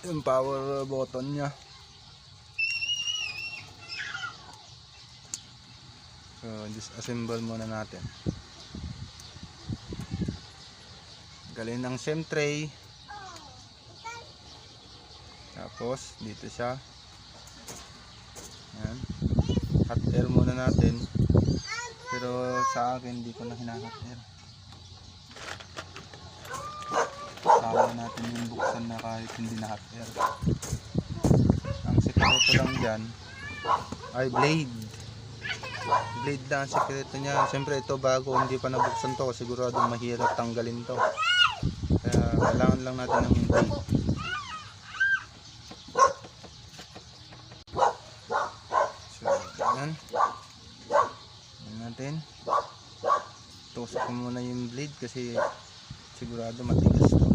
yung power button nya. So disassemble muna natin. Galin ng SEM tray. Tapos dito siya. Ayan. Hot air muna natin. Pero sa akin hindi ko na hina-hot air. Sama natin yung buksan na kahit hindi na hot air. Ang sekreto lang dyan ay blade. Blade lang ang sekreto niya. Siyempre ito bago, hindi pa nabuksan to, sigurado mahirap tanggalin to. Kaya kailangan lang natin ng blade. So yan. Yan natin. Tusok ko muna yung blade kasi sigurado matigas to.